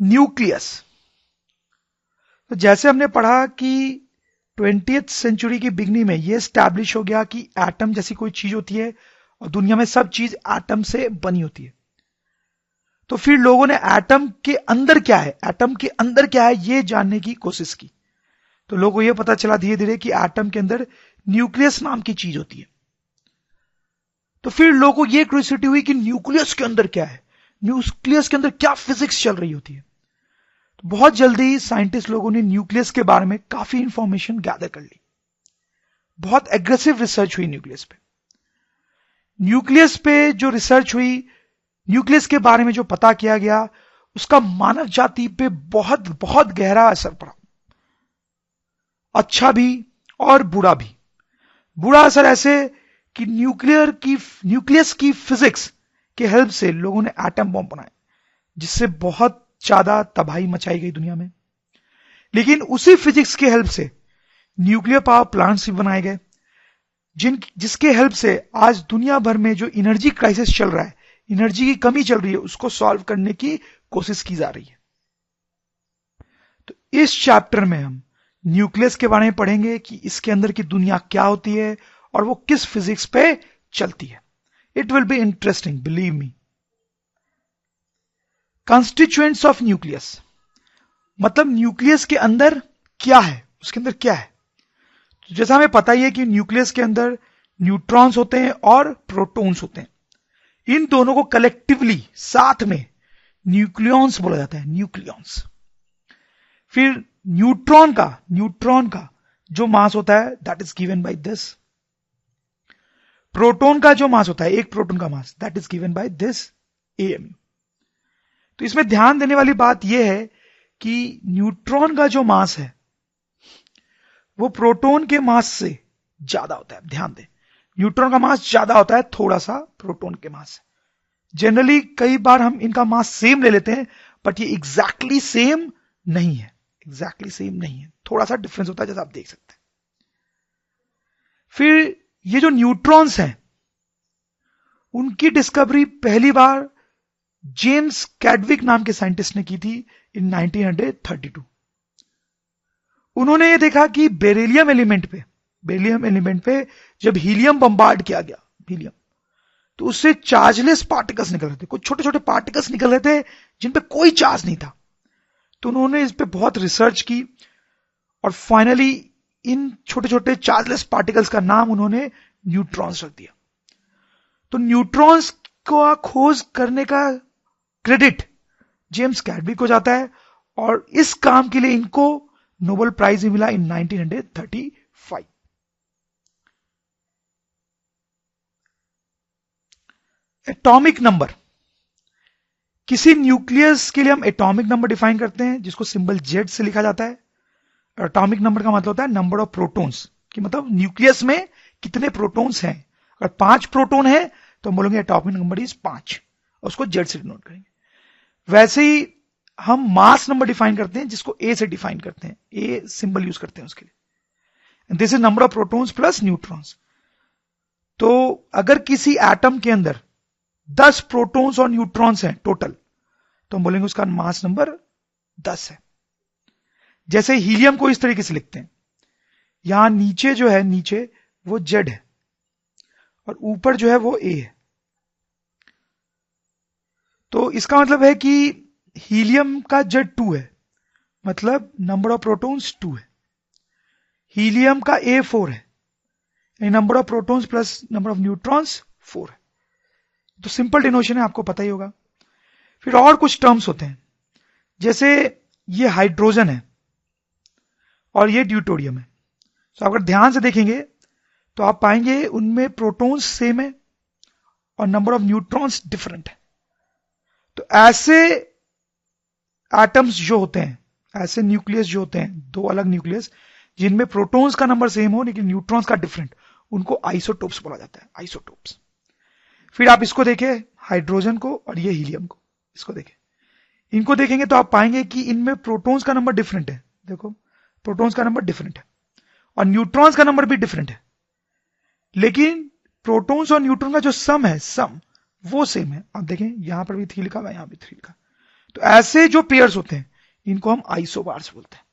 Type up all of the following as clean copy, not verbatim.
Nucleus. तो जैसे हमने पढ़ा कि 20th सेंचुरी की बिगनिंग में यह स्टैब्लिश हो गया कि एटम जैसी कोई चीज होती है और दुनिया में सब चीज एटम से बनी होती है। तो फिर लोगों ने एटम के अंदर क्या है, एटम के अंदर क्या है, यह जानने की कोशिश की। तो लोगों को यह पता चला धीरे धीरे कि एटम के अंदर न्यूक्लियस नाम की चीज होती है। तो फिर लोगों को यह क्यूरियोसिटी हुई कि न्यूक्लियस के अंदर क्या है, न्यूक्लियस के अंदर क्या फिजिक्स चल रही होती है। तो बहुत जल्दी साइंटिस्ट लोगों ने न्यूक्लियस के बारे में काफी इंफॉर्मेशन गैदर कर ली। बहुत एग्रेसिव रिसर्च हुई न्यूक्लियस पे। न्यूक्लियस पे जो रिसर्च हुई, न्यूक्लियस के बारे में जो पता किया गया, उसका मानव जाति पे बहुत बहुत गहरा असर पड़ा। अच्छा भी और बुरा भी। बुरा असर ऐसे कि न्यूक्लियस की फिजिक्स के हेल्प से लोगों ने एटम बॉम्ब बनाए, जिससे बहुत ज्यादा तबाही मचाई गई दुनिया में। लेकिन उसी फिजिक्स के हेल्प से न्यूक्लियर पावर प्लांट्स भी बनाए गए, जिसके हेल्प से आज दुनिया भर में जो एनर्जी क्राइसिस चल रहा है, एनर्जी की कमी चल रही है, उसको सॉल्व करने की कोशिश की जा रही है। तो इस चैप्टर में हम न्यूक्लियस के बारे में पढ़ेंगे कि इसके अंदर की दुनिया क्या होती है और वो किस फिजिक्स पे चलती है। It will be interesting, believe me. Constituents of nucleus, मतलब न्यूक्लियस के अंदर क्या है, उसके अंदर क्या है। तो जैसा हमें पता ही है कि न्यूक्लियस के अंदर न्यूट्रॉन्स होते हैं और प्रोटॉन्स होते हैं। इन दोनों को कलेक्टिवली साथ में न्यूक्लियॉन्स बोला जाता है, न्यूक्लियॉन्स। फिर न्यूट्रॉन का जो मास होता है that is given by this. Proton का जो मास होता है, एक प्रोटॉन का mass, that is given by this am। तो इसमें ध्यान देने वाली बात यह है कि न्यूट्रॉन का जो मास है वो प्रोटॉन के मास से ज्यादा होता है। ध्यान दें, न्यूट्रॉन का मास ज्यादा होता है थोड़ा सा प्रोटॉन के मास से। जनरली कई बार हम इनका मास सेम ले लेते हैं, बट ये एग्जैक्टली सेम नहीं है, एग्जैक्टली सेम नहीं है, थोड़ा सा डिफरेंस होता है, जैसा आप देख सकते हैं। फिर ये जो न्यूट्रॉन्स हैं, उनकी डिस्कवरी पहली बार जेम्स कैडविक नाम के साइंटिस्ट ने की थी इन 1932। उन्होंने ये देखा कि बेरिलियम एलिमेंट पे जब हीलियम बम्बार्ड किया गया, हीलियम, तो उससे चार्जलेस पार्टिकल्स निकल रहे थे, कुछ छोटे छोटे पार्टिकल्स निकल रहे थे जिन पे कोई चार्ज नहीं था। तो उन्होंने इस पे बहुत रिसर्च की और फाइनली इन छोटे छोटे चार्जलेस पार्टिकल्स का नाम उन्होंने न्यूट्रॉन्स रख दिया। तो न्यूट्रॉन्स को खोज करने का क्रेडिट जेम्स कैडविक को जाता है और इस काम के लिए इनको नोबेल प्राइज मिला इन 1935। एटॉमिक नंबर, किसी न्यूक्लियस के लिए हम एटॉमिक नंबर डिफाइन करते हैं जिसको सिंबल जेड से लिखा जाता है। एटॉमिक नंबर का मतलब होता है नंबर ऑफ प्रोटॉन्स, कि मतलब न्यूक्लियस में कितने प्रोटॉन्स हैं। अगर 5 प्रोटॉन है तो हम बोलेंगे एटॉमिक नंबर इज 5 और उसको जेड से डिनोट करेंगे। वैसे ही हम मास नंबर डिफाइन करते हैं जिसको ए से डिफाइन करते हैं, ए सिंबल यूज करते हैं उसके लिए। This is number of protons plus neutrons. तो अगर किसी एटम के अंदर 10 प्रोटॉन्स और न्यूट्रॉन्स हैं टोटल, तो हम बोलेंगे उसका मास नंबर 10 है। जैसे हीलियम को इस तरीके से लिखते हैं, यहां नीचे जो है, नीचे वो जेड है और ऊपर जो है वो ए है। तो इसका मतलब है कि हीलियम का जेड 2 है, मतलब नंबर ऑफ प्रोटॉन्स 2 है। हीलियम का ए 4 है, number of protons plus number of neutrons 4 है। तो सिंपल डिनोशन है, आपको पता ही होगा। फिर और कुछ टर्म्स होते हैं, जैसे ये हाइड्रोजन है और ये ड्यूटोरियम है। तो अगर ध्यान से देखेंगे तो आप पाएंगे उनमें प्रोटॉन्स सेम है और नंबर ऑफ न्यूट्रॉन्स डिफरेंट है। तो ऐसे एटम्स जो होते हैं, ऐसे न्यूक्लियस जो होते हैं, दो अलग न्यूक्लियस जिनमें प्रोटॉन्स का नंबर सेम हो लेकिन न्यूट्रॉन्स का डिफरेंट, उनको आइसोटोप्स बोला जाता है, आइसोटोप्स। फिर आप इसको देखें, हाइड्रोजन को और ये हीलियम को, इसको देखें, इनको देखेंगे तो आप पाएंगे कि इनमें प्रोटॉन्स का नंबर डिफरेंट है। देखो, प्रोटॉन्स का नंबर डिफरेंट है और न्यूट्रॉन्स का नंबर भी डिफरेंट है, लेकिन प्रोटॉन्स और न्यूट्रॉन का जो सम है, सम वो सेम है। आप देखें, यहां पर भी 3 लिखा हुआ है, यहां भी 3 लिखा। तो ऐसे जो पेयर्स होते हैं इनको हम आइसोबार्स बोलते हैं।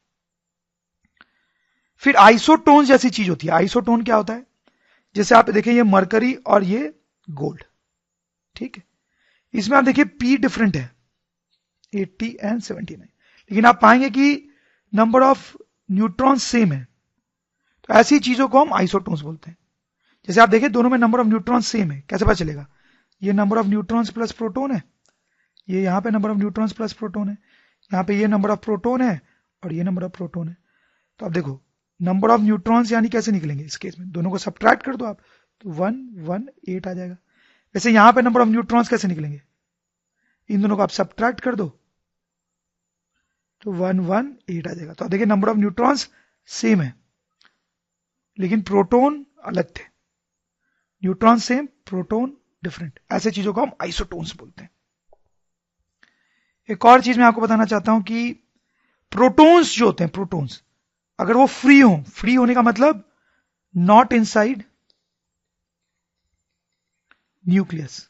फिर आइसोटोन जैसी चीज होती है। आइसोटोन क्या होता है? जैसे आप देखिए ये मरकरी और ये गोल्ड, ठीक है, इसमें आप देखिए पी डिफरेंट है 80 एंड 79, लेकिन आप पाएंगे कि नंबर ऑफ न्यूट्रॉन सेम है। तो ऐसी चीजों को हम आइसोटोन्स बोलते हैं। जैसे आप देखिए दोनों में नंबर ऑफ न्यूट्रॉन सेम है, कैसे पता चलेगा? ये number of neutrons plus proton है, ये यहां पे number of neutrons plus proton है, यहां पे ये नंबर ऑफ प्रोटोन है और ये नंबर ऑफ प्रोटोन है। तो आप देखो नंबर ऑफ न्यूट्रॉन्स यानी कैसे निकलेंगे इस केस में? दोनों को सब्ट्रैक्ट कर दो आप, तो 1 1 8 आ जाएगा। वैसे यहां पे नंबर ऑफ न्यूट्रॉन्स कैसे निकलेंगे? इन दोनों को आप सब्ट्रैक्ट कर दो तो 1 1 8 आ जाएगा। तो आप देखिए नंबर ऑफ न्यूट्रॉन्स सेम है लेकिन प्रोटोन अलग थे। न्यूट्रॉन सेम, प्रोटोन डिफरेंट, ऐसे चीजों को हम आइसोटोन्स बोलते हैं। एक और चीज मैं आपको बताना चाहता हूं कि प्रोटॉन्स जो होते हैं, प्रोटॉन्स अगर वो फ्री हो, फ्री होने का मतलब नॉट इनसाइड न्यूक्लियस,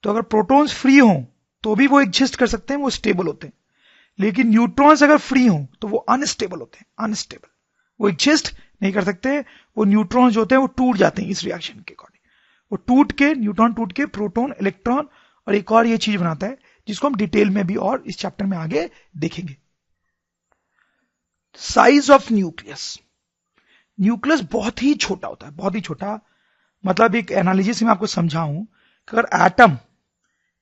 तो अगर प्रोटॉन्स फ्री हो तो भी वो एग्जिस्ट कर सकते हैं, वो स्टेबल होते हैं। लेकिन न्यूट्रॉन्स अगर फ्री हो तो वो अनस्टेबल होते हैं, अनस्टेबल, वो एग्जिस्ट नहीं कर सकते। वो न्यूट्रॉन्स जो होते हैं वो टूट जाते हैं इस रिएक्शन के अकॉर्डिंग, वो टूट के, न्यूट्रॉन टूट के प्रोटॉन, इलेक्ट्रॉन और एक और ये चीज बनाता है जिसको हम डिटेल में भी और इस चैप्टर में आगे देखेंगे। साइज ऑफ न्यूक्लियस, न्यूक्लियस बहुत ही छोटा होता है, बहुत ही छोटा। मतलब एक एनालिसिस में आपको समझाऊं कि अगर एटम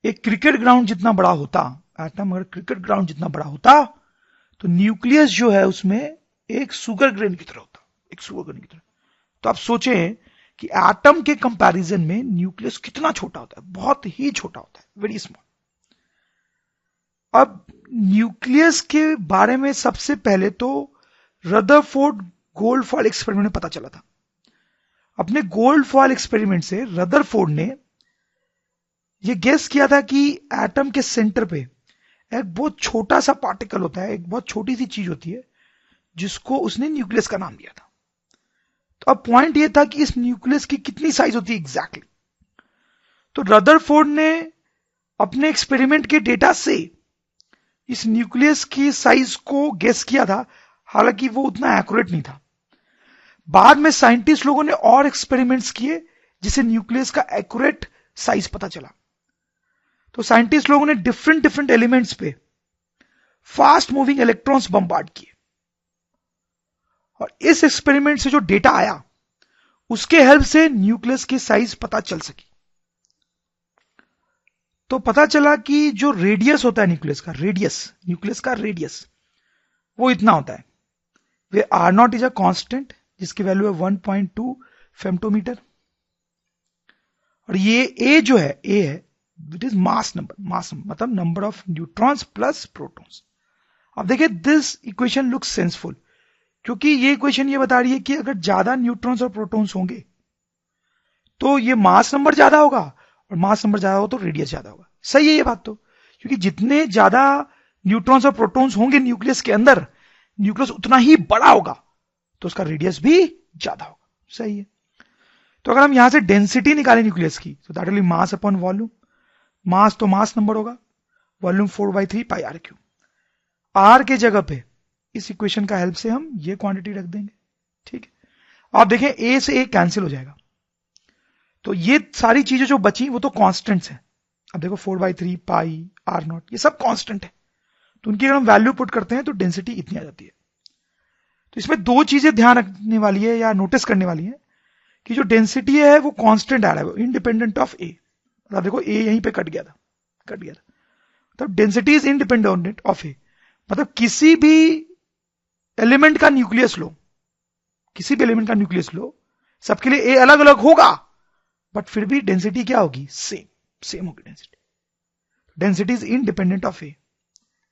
एक क्रिकेट ग्राउंड जितना बड़ा होता, एटम अगर क्रिकेट ग्राउंड जितना बड़ा होता तो न्यूक्लियस जो है उसमें एक शुगर ग्रेन की तरह होता, एक शुगर ग्रेन की तरह। तो आप सोचें कि एटम के कंपैरिजन में न्यूक्लियस कितना छोटा होता है, बहुत ही छोटा होता है, वेरी स्मॉल। अब न्यूक्लियस के बारे में सबसे पहले तो रदरफोर्ड गोल्डफॉयल एक्सपेरिमेंट में पता चला था। अपने गोल्डफॉयल एक्सपेरिमेंट से रदरफोर्ड ने यह गेस किया था कि एटम के सेंटर पे एक बहुत छोटा सा पार्टिकल होता है, एक बहुत छोटी सी चीज होती है जिसको उसने न्यूक्लियस का नाम दिया था। तो अब पॉइंट यह था कि इस न्यूक्लियस की कितनी साइज होती है एग्जैक्टली। तो रदरफोर्ड ने अपने एक्सपेरिमेंट के डेटा से इस न्यूक्लियस की साइज को गेस किया था, हालांकि वो उतना एक्यूरेट नहीं था। बाद में साइंटिस्ट लोगों ने और एक्सपेरिमेंट्स किए जिससे न्यूक्लियस का एक्यूरेट साइज पता चला। तो साइंटिस्ट लोगों ने डिफरेंट डिफरेंट एलिमेंट्स पे फास्ट मूविंग इलेक्ट्रॉन्स बम्बार्ड किए और इस एक्सपेरिमेंट से जो डेटा आया उसके हेल्प से न्यूक्लियस की साइज पता चल सकी। तो पता चला कि जो रेडियस होता है न्यूक्लियस का, न्यूक्लियस का रेडियस वो इतना होता है। They are not is a constant जिसकी वैल्यू है 1.2 फेम्टोमीटर, और ये ए जो है, ए है इट इज मास नंबर, मतलब number of neutrons plus protons. अब देखिए दिस इक्वेशन लुक्स सेंसफुल, क्योंकि ये इक्वेशन ये बता रही है कि अगर ज्यादा न्यूट्रॉन्स और प्रोटॉन्स होंगे तो ये मास नंबर ज्यादा होगा, और मास नंबर ज्यादा हो तो रेडियस ज्यादा होगा। सही है ये बात तो, क्योंकि जितने ज्यादा न्यूट्रॉन्स और प्रोटॉन्स होंगे न्यूक्लियस के अंदर, न्यूक्लियस उतना ही बड़ा होगा तो उसका रेडियस भी ज्यादा होगा। सही है। तो अगर हम यहां से डेंसिटी निकालें न्यूक्लियस की तो that will be mass upon volume. Mass तो मास नंबर होगा, volume 4/3 pi r cube. R के जगह पे इस इक्वेशन का हेल्प से हम ये क्वांटिटी रख देंगे, ठीक है। आप देखें ए से ए कैंसिल हो जाएगा, तो ये सारी चीजें जो बची वो तो कांस्टेंट्स हैं। अब देखो 4/3 पाई आर नॉट ये सब कांस्टेंट है, तो उनकी अगर हम वैल्यू पुट करते हैं तो डेंसिटी इतनी आ जाती है। तो इसमें दो चीजें ध्यान रखने वाली है या नोटिस करने वाली है कि जो डेंसिटी है वो कांस्टेंट आ रहा है, इंडिपेंडेंट ऑफ ए। मतलब देखो ए यहीं पे कट गया था, मतलब डेंसिटी इज इंडिपेंडेंट ऑफ ए। मतलब किसी भी एलिमेंट का न्यूक्लियस लो, सबके लिए ए अलग अलग होगा बट फिर भी डेंसिटी क्या होगी? सेम होगी density. Density is independent of A,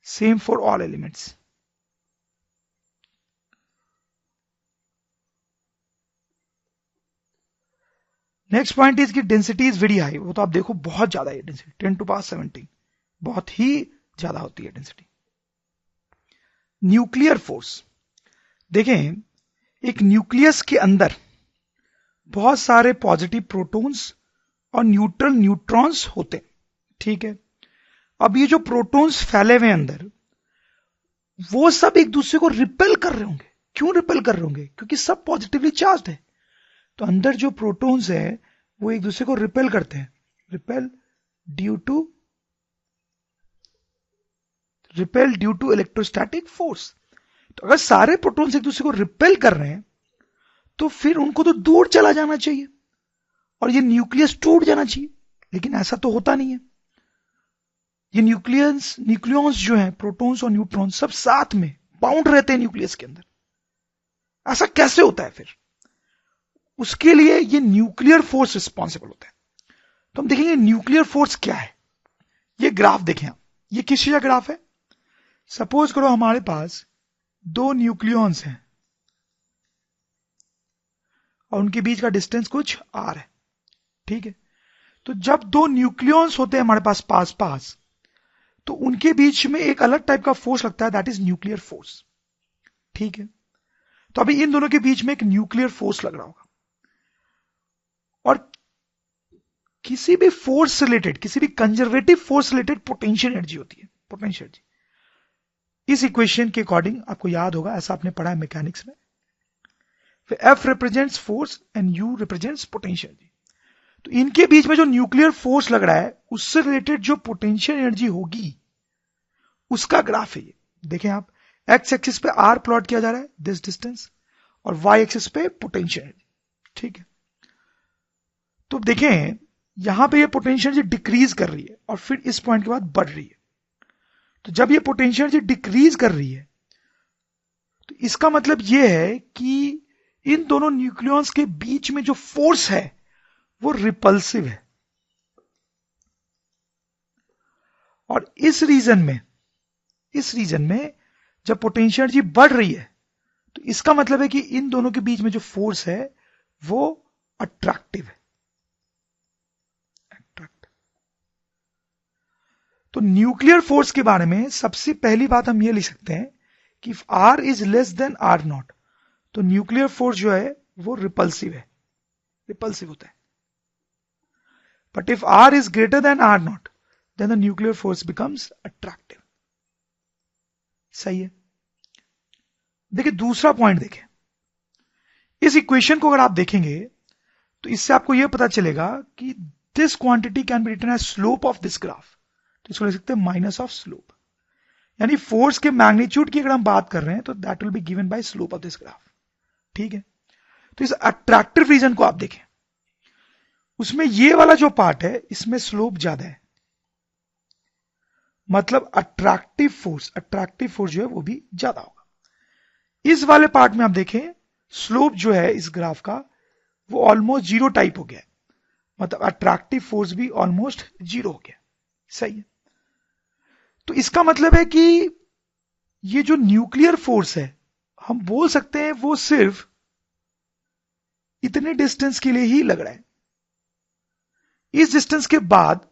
same for all elements. Next point is कि डेंसिटी इज वेरी हाई। वो तो आप देखो बहुत ज्यादा है डेंसिटी, 10⁻17 बहुत ही ज्यादा होती है डेंसिटी। न्यूक्लियर फोर्स देखें, एक न्यूक्लियस के अंदर बहुत सारे पॉजिटिव प्रोटॉन्स और न्यूट्रल न्यूट्रॉन्स होते हैं, ठीक है। अब ये जो प्रोटॉन्स फैले हुए अंदर, वो सब एक दूसरे को रिपेल कर रहे होंगे। क्यों रिपेल कर रहे होंगे? क्योंकि सब पॉजिटिवली चार्ज्ड है। तो अंदर जो प्रोटॉन्स है वो एक दूसरे को रिपेल करते हैं, repel due to electrostatic force. तो अगर सारे प्रोटॉन्स एक दूसरे को रिपेल कर रहे हैं तो फिर उनको तो दूर चला जाना चाहिए और ये न्यूक्लियस टूट जाना चाहिए, लेकिन ऐसा तो होता नहीं है। ये न्यूक्लियॉन्स जो हैं, प्रोटॉन्स और न्यूट्रॉन्स सब साथ में बाउंड रहते हैं न्यूक्लियस के अंदर। ऐसा कैसे होता है? फिर उसके लिए ये न्यूक्लियर फोर्स रिस्पॉन्सिबल होता है। तो हम देखेंगे न्यूक्लियर फोर्स क्या है। ये ग्राफ देखें आप, ये किस चीज का ग्राफ है? सपोज करो हमारे पास दो न्यूक्लियॉन्स हैं और उनके बीच का डिस्टेंस कुछ r है, ठीक है। तो जब दो न्यूक्लियॉन्स होते हैं हमारे पास पास पास, तो उनके बीच में एक अलग टाइप का फोर्स लगता है, दैट इज न्यूक्लियर फोर्स, ठीक है। तो अभी इन दोनों के बीच में एक न्यूक्लियर फोर्स लग रहा होगा, और किसी भी फोर्स रिलेटेड, किसी भी conservative force related potential energy होती है, पोटेंशियल एनर्जी। इस इक्वेशन के अकॉर्डिंग आपको याद होगा, ऐसा आपने पढ़ा है मैकेनिक्स में, F represents force and U represents potential energy. तो इनके बीच में जो न्यूक्लियर फोर्स लग रहा है उससे रिलेटेड जो पोटेंशियल एनर्जी होगी उसका ग्राफ है ये। देखें आप, एक्स एक्सिस पे R प्लॉट किया जा रहा है, दिस डिस्टेंस, और Y एक्सिस पे पोटेंशियल एनर्जी, ठीक है। तो देखें यहां पे ये पोटेंशियल एनर्जी डिक्रीज कर रही है और फिर इस पॉइंट के बाद बढ़ रही है। तो जब ये पोटेंशियल एनर्जी डिक्रीज कर रही है तो इसका मतलब ये है कि इन दोनों न्यूक्लियॉन्स के बीच में जो फोर्स है वो रिपल्सिव है। और इस रीजन में जब पोटेंशियल एनर्जी बढ़ रही है तो इसका मतलब है कि इन दोनों के बीच में जो फोर्स है वो अट्रैक्टिव है। तो न्यूक्लियर फोर्स के बारे में सबसे पहली बात हम ये लिख सकते हैं कि R is less than R0, तो न्यूक्लियर फोर्स जो है वो रिपल्सिव है, रिपल्सिव होता है। But if R is greater than R0 then the nuclear force becomes attractive. सही है। देखिए दूसरा पॉइंट देखें, इस इक्वेशन को अगर आप देखेंगे तो इससे आपको यह पता चलेगा कि this quantity can be written as slope of this graph. तो इसको लिख सकते हैं माइनस ऑफ स्लोप, यानी फोर्स के मैग्नीट्यूड की अगर हम बात कर रहे हैं तो that will be given by slope of this graph, ठीक है। तो इस अट्रैक्टिव रीजन को आप देखें, उसमें ये वाला जो पार्ट है इसमें स्लोप ज्यादा है, मतलब अट्रैक्टिव फोर्स जो है वो भी ज्यादा होगा। इस वाले पार्ट में आप देखें स्लोप जो है इस ग्राफ का वो ऑलमोस्ट जीरो टाइप हो गया है, मतलब अट्रैक्टिव फोर्स भी ऑलमोस्ट जीरो हो गया। सही है। तो इसका मतलब है कि ये जो न्यूक्लियर फोर्स है हम बोल सकते हैं वो सिर्फ इतने डिस्टेंस के लिए ही लग रहा है। इस डिस्टेंस के बाद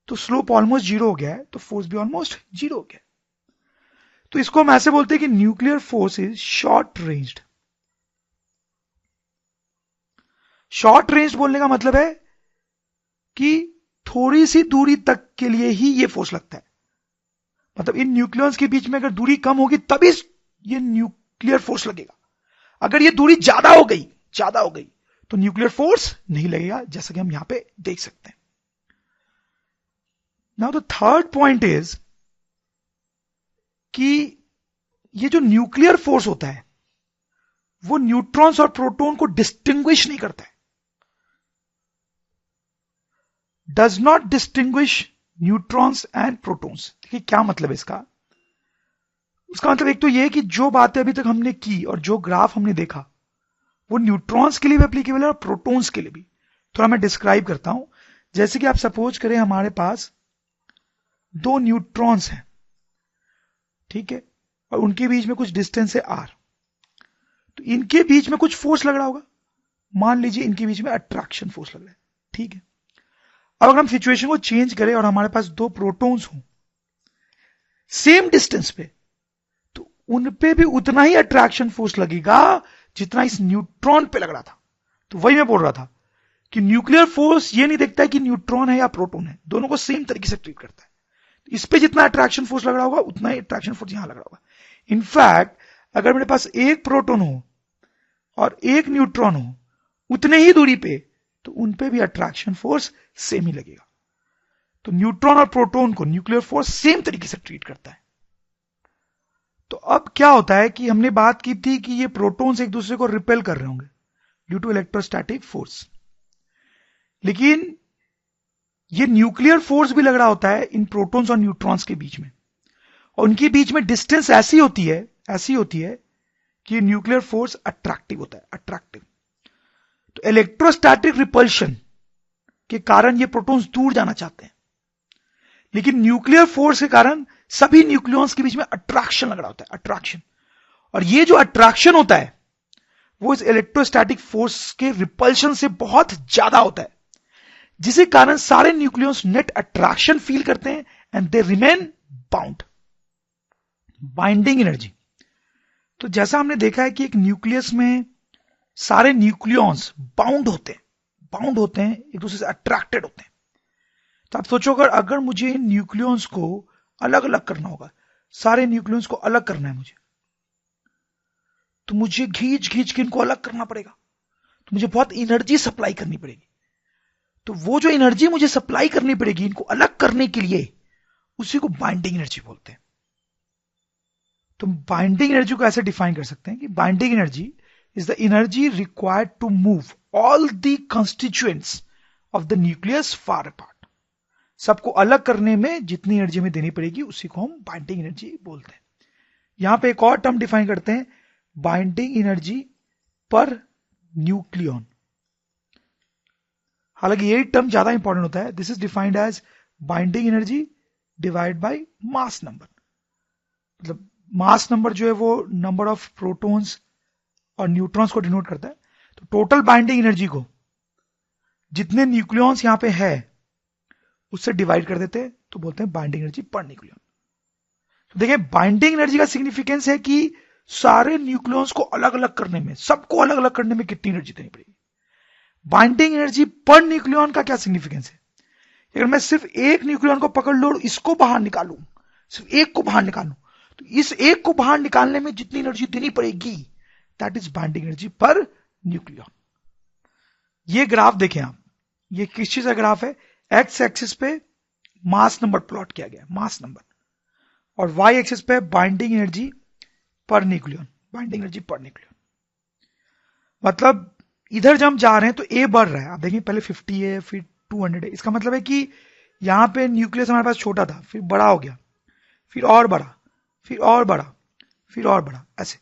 तो स्लोप ऑलमोस्ट जीरो हो गया है, तो फोर्स भी ऑलमोस्ट जीरो हो गया। तो इसको हम ऐसे बोलते हैं कि nuclear force is short ranged. Short range बोलने का मतलब है कि थोड़ी सी दूरी तक के लिए ही ये फोर्स लगता है, मतलब इन न्यूक्लियॉन्स के बीच में अगर दूरी कम होगी तभी ये न्यूक्लियर फोर्स लगेगा। अगर ये दूरी ज्यादा हो गई तो न्यूक्लियर फोर्स नहीं लगेगा, जैसा कि हम यहां पे देख सकते हैं। Now the third point is कि ये जो न्यूक्लियर फोर्स होता है वो न्यूट्रॉन्स और प्रोटॉन को डिस्टिंग्विश नहीं करता है, does not distinguish neutrons and protons. देखिए क्या मतलब है इसका? उसका मतलब एक तो यह कि जो बातें अभी तक हमने की और जो ग्राफ हमने देखा वो न्यूट्रॉन्स के लिए भी एप्लीकेबल है और प्रोटॉन्स के लिए भी। थोड़ा मैं डिस्क्राइब करता हूं। जैसे कि आप सपोज करें हमारे पास दो न्यूट्रॉन्स हैं, ठीक है, और उनके बीच में कुछ डिस्टेंस है r, तो इनके बीच में कुछ फोर्स लग रहा होगा। मान लीजिए इनके बीच में अट्रैक्शन फोर्स लग रहा है, ठीक है। अब अगर हम सिचुएशन को चेंज करें और हमारे पास दो प्रोटॉन्स हों सेम डिस्टेंस पे, तो उन पे भी उतना ही अट्रैक्शन फोर्स लगेगा जितना इस न्यूट्रॉन पे लग रहा था। तो वही मैं बोल रहा था कि न्यूक्लियर फोर्स ये नहीं देखता है कि न्यूट्रॉन है या प्रोटॉन है, दोनों को सेम तरीके से ट्रीट करता है। इस पे जितना अट्रैक्शन फोर्स लग रहा होगा उतना ही अट्रैक्शन फोर्स यहां लग रहा होगा। इनफैक्ट अगर मेरे पास एक प्रोटॉन हो और एक न्यूट्रॉन हो उतने ही दूरी पे, तो उन पे भी अट्रैक्शन फोर्स सेम ही लगेगा। तो न्यूट्रॉन और प्रोटॉन को न्यूक्लियर फोर्स सेम तरीके से ट्रीट करता है। तो अब क्या होता है कि हमने बात की थी कि ये प्रोटॉन्स एक दूसरे को रिपेल कर रहे होंगे ड्यू टू इलेक्ट्रोस्टैटिक फोर्स, लेकिन ये न्यूक्लियर फोर्स भी लग रहा होता है इन प्रोटॉन्स और न्यूट्रॉन्स के बीच में, और उनके बीच में डिस्टेंस ऐसी होती है कि न्यूक्लियर फोर्स अट्रैक्टिव होता है, अट्रैक्टिव। तो इलेक्ट्रोस्टैटिक रिपल्शन के कारण ये प्रोटॉन्स दूर जाना चाहते हैं, लेकिन न्यूक्लियर फोर्स के कारण सभी न्यूक्लियॉन्स के बीच में अट्रैक्शन लग रहा होता है, अट्रैक्शन। और ये जो अट्रैक्शन होता है वो इस इलेक्ट्रोस्टैटिक फोर्स के रिपल्शन से बहुत ज्यादा होता है, जिसके कारण सारे न्यूक्लियॉन्स नेट अट्रैक्शन फील करते हैं and they remain bound. Binding energy, तो जैसा हमने देखा है कि एक न्यूक्लियस में सारे न्यूक्लियॉन्स बाउंड होते हैं, एक दूसरे से अट्रैक्टेड होते हैं। तो आप सोचो अगर मुझे न्यूक्लियॉन्स को अलग अलग करना होगा, सारे न्यूक्लियॉन्स को अलग करना है मुझे, तो मुझे खींच के इनको अलग करना पड़ेगा, तो मुझे बहुत एनर्जी सप्लाई करनी पड़ेगी। तो वो जो एनर्जी मुझे सप्लाई करनी पड़ेगी इनको अलग करने के लिए, उसी को बाइंडिंग एनर्जी बोलते हैं। तो बाइंडिंग एनर्जी को ऐसे डिफाइन कर सकते हैं कि binding energy is the energy required to move all the constituents of the nucleus far apart. सबको अलग करने में जितनी एनर्जी में देनी पड़ेगी उसी को हम बाइंडिंग एनर्जी बोलते हैं। यहां पे एक और टर्म डिफाइन करते हैं, बाइंडिंग एनर्जी पर न्यूक्लियॉन। हालांकि यही टर्म ज्यादा इंपॉर्टेंट होता है। This is defined as binding energy divide by mass number. मतलब मास नंबर जो है वो नंबर ऑफ प्रोटॉन्स और न्यूट्रॉन्स को डिनोट करता है। तो टोटल बाइंडिंग एनर्जी को जितने न्यूक्लियॉन्स यहां पे है उससे डिवाइड कर देते हैं, तो बोलते हैं बाइंडिंग एनर्जी पर न्यूक्लियॉन। तो देखिए बाइंडिंग एनर्जी का सिग्निफिकेंस है कि सारे न्यूक्लियॉन्स को अलग अलग करने में, सबको अलग अलग करने में कितनी एनर्जी देनी पड़ेगी। बाइंडिंग एनर्जी पर न्यूक्लियॉन का क्या सिग्निफिकेंस है? अगर मैं सिर्फ एक न्यूक्लियॉन को पकड़ लूं, इसको बाहर निकालूं, सिर्फ एक को बाहर निकालूं, तो इस एक को बाहर निकालने में जितनी एनर्जी देनी पड़ेगी दैट इज बाइंडिंग एनर्जी पर न्यूक्लियॉन। ये ग्राफ देखें आप, ये किस चीज का ग्राफ है? एक्स एक्सिस पे मास नंबर प्लॉट किया गया, मास नंबर, और वाई एक्सिस पे बाइंडिंग एनर्जी पर न्यूक्लियॉन, बाइंडिंग एनर्जी पर न्यूक्लियॉन। मतलब इधर जब हम जा रहे हैं तो ए बढ़ रहा है, आप देखिए पहले 50 है फिर 200 है। इसका मतलब है कि यहां पे न्यूक्लियस हमारे पास छोटा था, फिर बड़ा हो गया, फिर और बड़ा, फिर और बड़ा, फिर और बड़ा, ऐसे।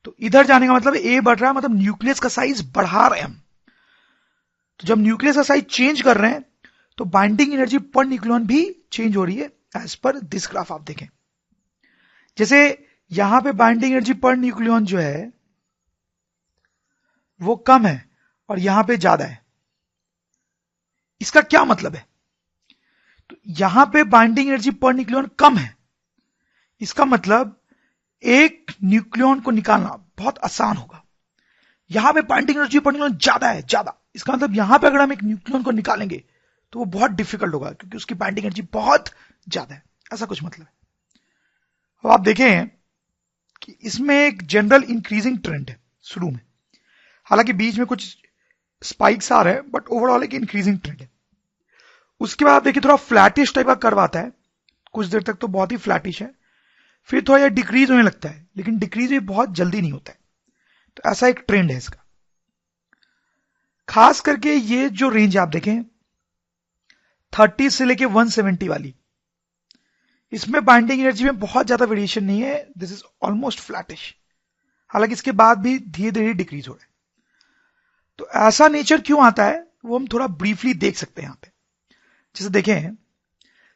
तो इधर जाने का मतलब ए बढ़ रहा है, मतलब न्यूक्लियस का साइज बढ़ा रहे हैं हम। तो जब न्यूक्लियस का साइज चेंज कर रहे हैं तो बाइंडिंग एनर्जी पर न्यूक्लियॉन भी चेंज हो रही है एज पर दिस ग्राफ। आप देखें जैसे यहां पे बाइंडिंग एनर्जी पर न्यूक्लियॉन जो है वो कम है और यहां पे ज्यादा है। इसका क्या मतलब है? तो यहां पे बाइंडिंग एनर्जी पर न्यूक्लियॉन कम है, इसका मतलब एक न्यूक्लियॉन को निकालना बहुत आसान होगा। यहां पे बाइंडिंग एनर्जी पर न्यूक्लियॉन ज्यादा है, ज्यादा, इसका मतलब यहां पे अगर हम एक न्यूक्लियॉन को निकालेंगे तो वो बहुत डिफिकल्ट होगा क्योंकि उसकी बाइंडिंग एनर्जी बहुत ज्यादा है, ऐसा कुछ मतलब है। अब आप देखें कि इसमें एक जनरल इंक्रीजिंग ट्रेंड है शुरू में, हालांकि बीच में कुछ स्पाइक्स आ रहे हैं बट ओवरऑल एक इंक्रीजिंग ट्रेंड है। उसके बाद आप देखिए थोड़ा फ्लैटिश टाइप का कर्व आता है, कुछ देर तक तो बहुत ही फ्लैटिश है, फिर थोड़ा यह डिक्रीज होने लगता है, लेकिन डिक्रीज भी बहुत जल्दी नहीं होता है। तो ऐसा एक ट्रेंड है इसका। खास करके ये जो रेंज आप देखें 30 से लेके 170 वाली, इसमें बाइंडिंग एनर्जी में बहुत ज्यादा वेरिएशन नहीं है, दिस इज ऑलमोस्ट फ्लैटिश। हालांकि इसके बाद भी धीरे धीरे डिक्रीज हो रहा है। तो ऐसा नेचर क्यों आता है वो हम थोड़ा ब्रीफली देख सकते हैं यहां पे। जैसे देखें,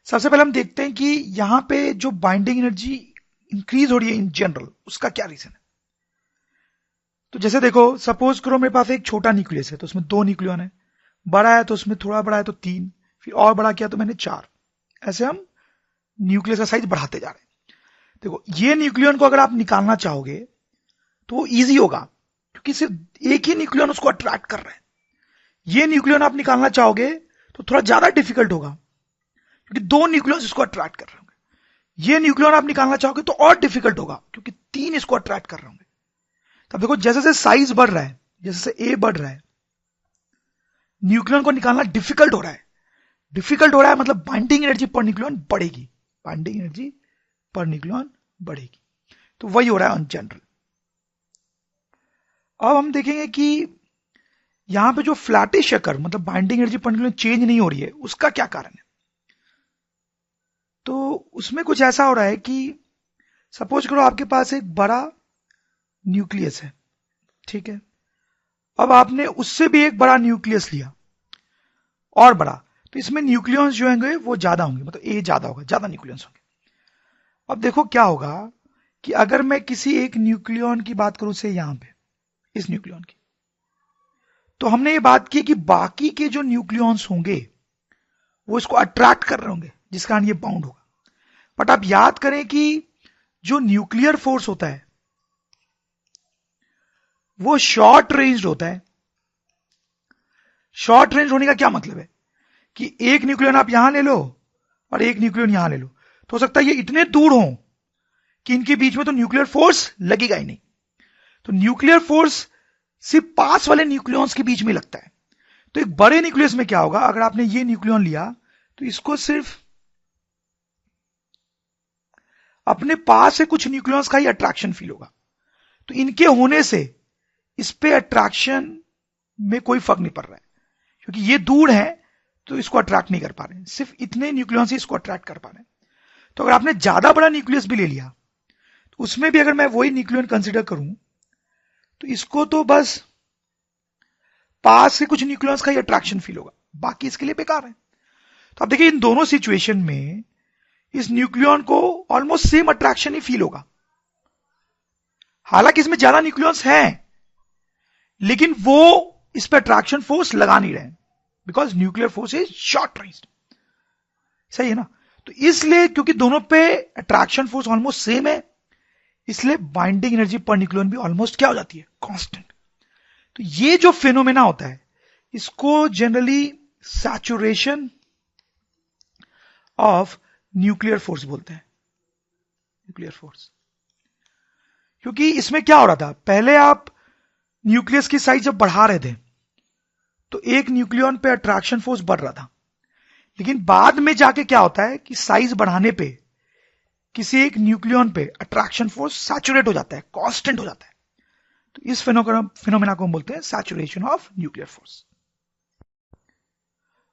सबसे पहले हम देखते हैं कि यहां पे जो बाइंडिंग एनर्जी इंक्रीज हो रही है इन जनरल, उसका क्या रीजन है। तो जैसे देखो, सपोज करो मेरे पास एक छोटा न्यूक्लियस है तो उसमें 2 न्यूक्लियॉन है, बड़ा है तो उसमें थोड़ा बड़ा है तो 3, फिर और बड़ा किया तो मैंने 4, ऐसे हम न्यूक्लियस का साइज बढ़ाते जा रहे हैं। देखो ये न्यूक्लियॉन को अगर आप निकालना चाहोगे तो वो ईजी होगा क्योंकि सिर्फ एक ही न्यूक्लियॉन उसको अट्रैक्ट कर रहा है। ये न्यूक्लियन आप निकालना चाहोगे तो थोड़ा ज्यादा डिफिकल्ट होगा, क्योंकि दो न्यूक्लियन इसको अट्रैक्ट कर रहे होंगे। ये न्यूक्लियन आप निकालना चाहोगे तो और डिफिकल्ट होगा, क्योंकि तीन इसको अट्रैक्ट कर रहे होंगे। तब देखो जैसे जैसे साइज बढ़ रहा है, जैसे ए बढ़ रहा है, न्यूक्लियन को निकालना डिफिकल्ट हो रहा है। डिफिकल्ट हो रहा है मतलब बाइंडिंग एनर्जी पर न्यूक्लियन बढ़ेगी, बाइंडिंग एनर्जी पर न्यूक्लियन बढ़ेगी। तो वही हो रहा है ऑन जनरल। अब हम देखेंगे कि यहां पे जो फ्लैटिश शक्कर मतलब binding energy per nucleon change नहीं हो रही है, उसका क्या कारण है। तो उसमें कुछ ऐसा हो रहा है कि सपोज करो आपके पास एक बड़ा न्यूक्लियस है, ठीक है। अब आपने उससे भी एक बड़ा न्यूक्लियस लिया और बड़ा, तो इसमें न्यूक्लियंस जो होंगे वो ज्यादा होंगे, मतलब ए ज्यादा होगा, ज्यादा न्यूक्लियंस होंगे। अब देखो क्या होगा कि अगर मैं किसी एक न्यूक्लियन की बात करूं से यहां पे इस न्यूक्लियन की, तो हमने ये बात की कि बाकी के जो न्यूक्लियंस होंगे वो इसको अट्रैक्ट कर रहे होंगे, जिस कारण ये बाउंड होगा। बट आप याद करें कि जो न्यूक्लियर फोर्स होता है वो शॉर्ट रेंज होता है। शॉर्ट रेंज होने का क्या मतलब है कि एक न्यूक्लियन आप यहां ले लो और एक न्यूक्लियन यहां ले लो, तो हो सकता है ये इतने दूर हो कि इनके बीच में तो न्यूक्लियर फोर्स लगेगा ही नहीं। तो न्यूक्लियर फोर्स सिर्फ पास वाले न्यूक्लियंस के बीच में लगता है। तो एक बड़े न्यूक्लियस में क्या होगा, अगर आपने ये न्यूक्लियन लिया तो इसको सिर्फ अपने पास से कुछ न्यूक्लियंस का ही अट्रैक्शन फील होगा। तो इनके होने से इस पे अट्रैक्शन में कोई फर्क नहीं पड़ रहा है, क्योंकि ये दूर है तो इसको अट्रैक्ट नहीं कर पा रहे हैं, सिर्फ इतने न्यूक्लियंस ही इसको अट्रैक्ट कर पा रहे हैं। तो अगर आपने ज्यादा बड़ा न्यूक्लियस भी ले लिया तो उसमें भी अगर मैं वही न्यूक्लियन कंसीडर करूं तो इसको तो बस पास से कुछ न्यूक्लियंस का ही अट्रैक्शन फील होगा, बाकी इसके लिए बेकार है। तो आप देखिए इन दोनों सिचुएशन में इस न्यूक्लियन को ऑलमोस्ट सेम अट्रैक्शन ही फील होगा। हालांकि इसमें ज्यादा न्यूक्लियंस हैं लेकिन वो इस पर अट्रैक्शन फोर्स लगा नहीं रहे, because nuclear force is short range. सही है ना। तो इसलिए क्योंकि दोनों पे अट्रैक्शन फोर्स ऑलमोस्ट सेम है, इसलिए बाइंडिंग एनर्जी पर न्यूक्लियन भी ऑलमोस्ट क्या हो जाती है, कांस्टेंट। तो ये जो फिनोमेना होता है इसको generally saturation of nuclear force बोलते हैं, न्यूक्लियर फोर्स। क्योंकि इसमें क्या हो रहा था, पहले आप न्यूक्लियस की साइज जब बढ़ा रहे थे तो एक न्यूक्लियन पे अट्रैक्शन फोर्स बढ़ रहा था, लेकिन बाद में जाके क्या होता है कि साइज बढ़ाने पे किसी एक न्यूक्लियन पे अट्रैक्शन फोर्स सैचुरेट हो जाता है, कांस्टेंट हो जाता है। तो इस फिनोमेना को हम बोलते हैं saturation of nuclear force.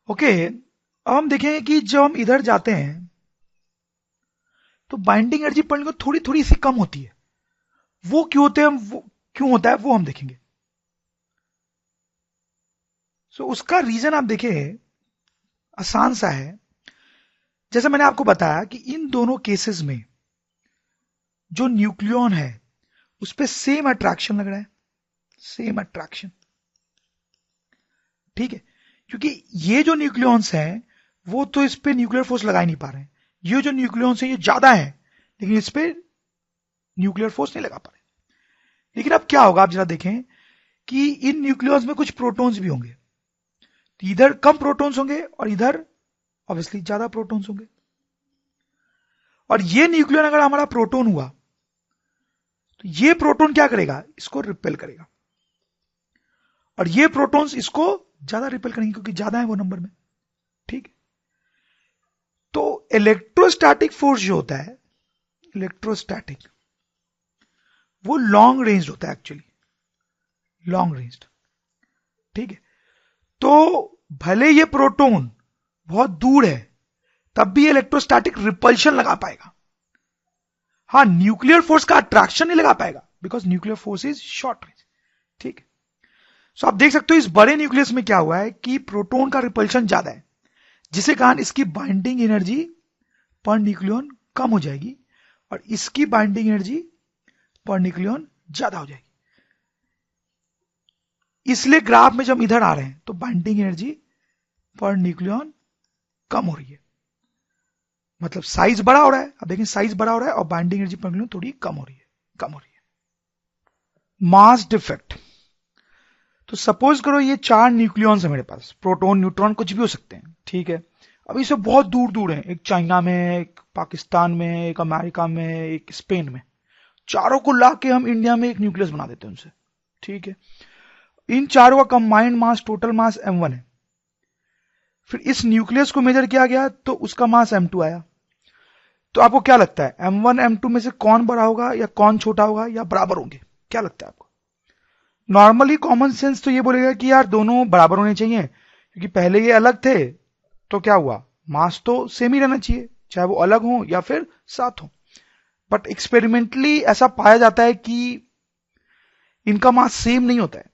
Okay, अब हम देखेंगे कि जब हम इधर जाते हैं तो बाइंडिंग एनर्जी पर न्यूक्लियन थोड़ी थोड़ी सी कम होती है। वो क्यों होते हैं, वो क्यों होता है वो हम देखेंगे। सो उसका रीजन आप देखें आसान सा है। जैसे मैंने आपको बताया कि इन दोनों केसेस में जो न्यूक्लियन है उस पर सेम अट्रैक्शन लग रहा है, सेम अट्रैक्शन, ठीक है। क्योंकि ये जो न्यूक्लियंस हैं वो तो इस पे न्यूक्लियर फोर्स लगा ही नहीं पा रहे हैं, ये जो न्यूक्लियंस हैं ये ज्यादा है लेकिन इस पे न्यूक्लियर फोर्स नहीं लगा पा रहे। लेकिन अब क्या होगा, आप जरा देखें कि इन न्यूक्लियस में कुछ प्रोटॉन्स भी होंगे, तो इधर कम प्रोटॉन्स होंगे और इधर ऑब्वियसली ज्यादा प्रोटॉन्स होंगे। और ये न्यूक्लियन अगर हमारा प्रोटॉन हुआ तो ये प्रोटॉन क्या करेगा, इसको रिपेल करेगा, और ये प्रोटॉन्स इसको ज्यादा रिपेल करेंगे क्योंकि ज्यादा है वो नंबर में, ठीक है। तो इलेक्ट्रोस्टैटिक फोर्स जो होता है, इलेक्ट्रोस्टैटिक, वो लॉन्ग रेंज होता है, एक्चुअली लॉन्ग रेंज, ठीक है। तो भले ये प्रोटॉन बहुत दूर है तब भी इलेक्ट्रोस्टैटिक रिपल्शन लगा पाएगा। हाँ, न्यूक्लियर फोर्स का अट्रैक्शन नहीं लगा पाएगा because nuclear force is short range, ठीक है। सो आप देख सकते हो इस बड़े न्यूक्लियस में क्या हुआ है कि प्रोटॉन का रिपल्शन ज्यादा है, जिसके कारण इसकी बाइंडिंग एनर्जी पर न्यूक्लियन कम हो जाएगी और इसकी बाइंडिंग एनर्जी पर न्यूक्लियन ज्यादा हो जाएगी। इसलिए ग्राफ में जब इधर आ रहे हैं तो बाइंडिंग एनर्जी पर न्यूक्लियन कम हो रही है, मतलब साइज बड़ा हो रहा है। अब देखें साइज बड़ा हो रहा है और बाइंडिंग एनर्जी पर न्यूक्लियन थोड़ी कम हो रही है, कम हो रही है। मास डिफेक्ट, तो सपोज करो ये 4 न्यूक्लियॉन्स है मेरे पास, प्रोटॉन न्यूट्रॉन कुछ भी हो सकते हैं, ठीक है। अब ये सब बहुत दूर दूर हैं, एक चाइना में, एक पाकिस्तान में, एक अमेरिका में, एक स्पेन में। चारों को ला के हम इंडिया में एक न्यूक्लियस बना देते हैं उनसे, ठीक है। इन चारों का कंबाइंड मास, टोटल मास m1 है। फिर इस न्यूक्लियस को मेजर किया गया तो उसका मास m2 आया। तो आपको क्या लगता है m1 m2 में से कौन बड़ा होगा या कौन छोटा होगा या बराबर होंगे, क्या लगता है आपको? नॉर्मली कॉमन सेंस तो ये बोलेगा कि यार दोनों बराबर होने चाहिए, क्योंकि पहले ये अलग थे तो क्या हुआ, मास तो सेम ही रहना चाहिए, चाहे वो अलग हो या फिर साथ हो। बट एक्सपेरिमेंटली ऐसा पाया जाता है कि इनका मास सेम नहीं होता है,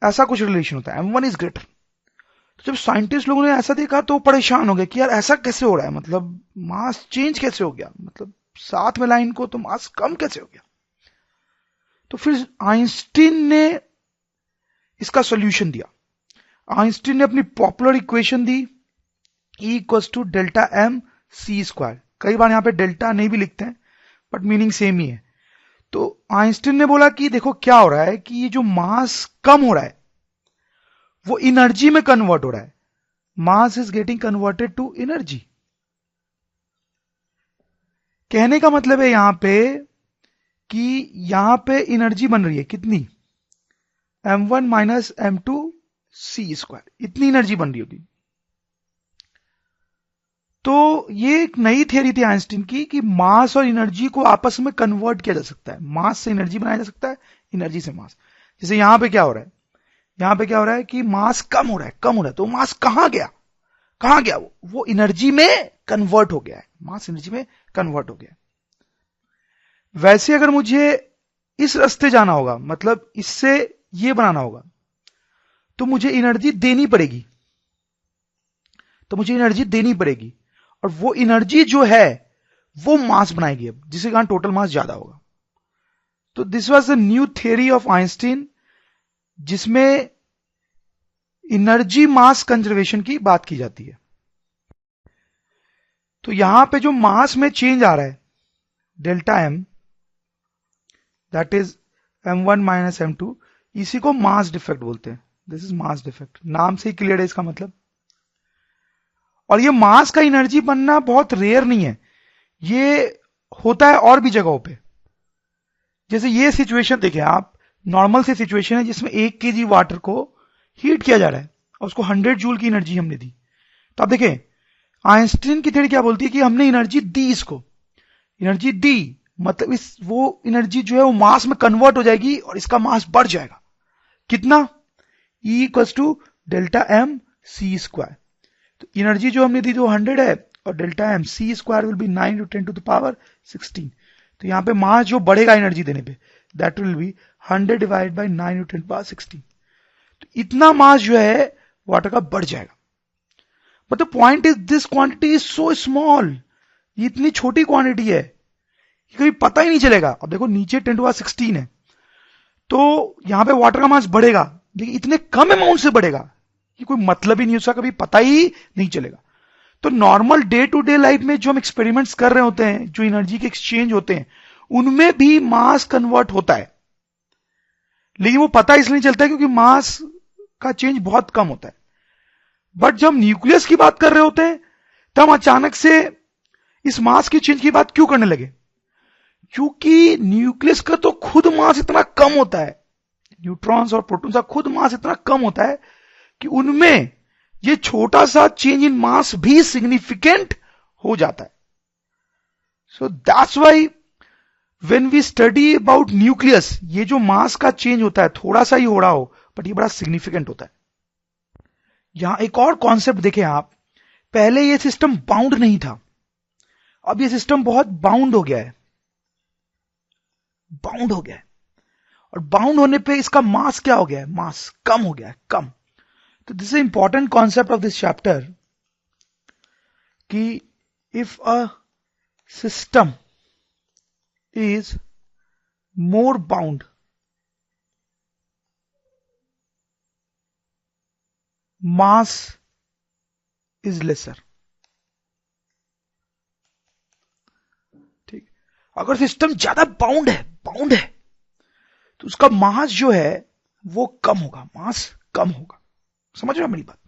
ऐसा कुछ रिलेशन होता है, m1 इज ग्रेटर। तो जब साइंटिस्ट लोगों ने ऐसा देखा तो परेशान हो गए कि यार ऐसा कैसे हो रहा है, मतलब मास चेंज कैसे हो गया, मतलब साथ में लाइन को तो मास कम कैसे हो गया। तो फिर आइंस्टीन ने इसका सॉल्यूशन दिया। आइंस्टीन ने अपनी पॉपुलर इक्वेशन दी, E equals to delta M C square. कई बार यहां पे डेल्टा नहीं भी लिखते हैं बट मीनिंग सेम ही है। तो आइंस्टीन ने बोला कि देखो क्या हो रहा है कि ये जो मास कम हो रहा है वो एनर्जी में कन्वर्ट हो रहा है, mass is getting converted to energy. कहने का मतलब है यहां पे कि यहां पे एनर्जी बन रही है कितनी, m1 माइनस m2 सी स्क्वायर, इतनी एनर्जी बन रही होगी। तो ये एक नई थियरी थी आइंस्टीन की कि मास और एनर्जी को आपस में कन्वर्ट किया जा सकता है, मास से एनर्जी बनाया जा सकता है, एनर्जी से मास। जैसे यहां पे क्या हो रहा है, यहां पे क्या हो रहा है कि मास कम हो रहा है, कम हो रहा है, तो मास कहां गया, कहां गया, वो एनर्जी में कन्वर्ट हो गया है, मास एनर्जी में कन्वर्ट हो गया है। वैसे अगर मुझे इस रास्ते जाना होगा, मतलब इससे ये बनाना होगा, तो मुझे एनर्जी देनी पड़ेगी, तो मुझे एनर्जी देनी पड़ेगी, और वो एनर्जी जो है वो मास बनाएगी अब, जिसके कारण टोटल मास ज्यादा होगा। तो this was the new theory of Einstein, जिसमें एनर्जी मास कंजर्वेशन की बात की जाती है। तो यहां पे जो मास में चेंज आ रहा है delta M, that is m1 minus m2, इसी को मास डिफेक्ट बोलते हैं। दिस इज मास डिफेक्ट, नाम से ही क्लियर है इसका मतलब। और ये मास का एनर्जी बनना बहुत रेयर नहीं है, ये होता है और भी जगहों पे। जैसे ये सिचुएशन देखें आप, नॉर्मल सी सिचुएशन है जिसमें 1 kg वाटर को हीट किया जा रहा है और उसको 100 जूल की एनर्जी हमने दी। तो आप देखें आइंस्टीन की थ्योरी क्या बोलती है कि हमने एनर्जी दी, इसको एनर्जी दी, मतलब इस वो एनर्जी जो है वो मास में कन्वर्ट हो जाएगी और इसका मास बढ़ जाएगा। कितना, E equals to delta M C square. तो एनर्जी जो हमने दी तो 100 है, और delta M C square will be 9 × 10 to the power 16। तो यहां पे मास जो बढ़ेगा एनर्जी देने पे, that will be 100 divide by 9 × 10 to power 16। तो इतना मास जो है वाटर का बढ़ जाएगा। But the point is this quantity is so small, ये इतनी छोटी क्वांटिटी है कि कभी पता ही नहीं चलेगा। अब देखो नीचे 10 टू पावर 16 है, तो यहां पे वाटर का मास बढ़ेगा लेकिन इतने कम अमाउंट से बढ़ेगा कि कोई मतलब ही नहीं, उसका कभी पता ही नहीं चलेगा। तो normal day to day life में जो हम एक्सपेरिमेंट्स कर रहे होते हैं, जो एनर्जी के एक्सचेंज होते हैं, उनमें भी मास कन्वर्ट होता है, लेकिन वो पता इसलिए चलता है क्योंकि मास का चेंज बहुत कम होता है। बट जब न्यूक्लियस की बात कर रहे होते हैं तब हम अचानक से इस मास की चेंज की बात क्यों करने लगे, क्योंकि न्यूक्लियस का तो खुद मास इतना कम होता है, न्यूट्रॉन्स और प्रोटॉन्स का खुद मास इतना कम होता है कि उनमें ये छोटा सा चेंज इन मास भी सिग्निफिकेंट हो जाता है। So that's why when we study about nucleus, ये जो मास का चेंज होता है थोड़ा सा ही हो रहा हो बट ये बड़ा सिग्निफिकेंट होता है। यहां एक और कॉन्सेप्ट देखें आप, पहले ये सिस्टम बाउंड नहीं था, अब ये सिस्टम बहुत बाउंड हो गया है, बाउंड हो गया है। और बाउंड होने पे इसका मास क्या हो गया है, मास कम हो गया है, कम। तो this is important concept of this chapter कि if a system is more bound, mass is lesser. ठीक, अगर सिस्टम ज्यादा बाउंड है तो उसका मास जो है वो कम होगा, मास कम होगा। समझ रहे हो मेरी बात?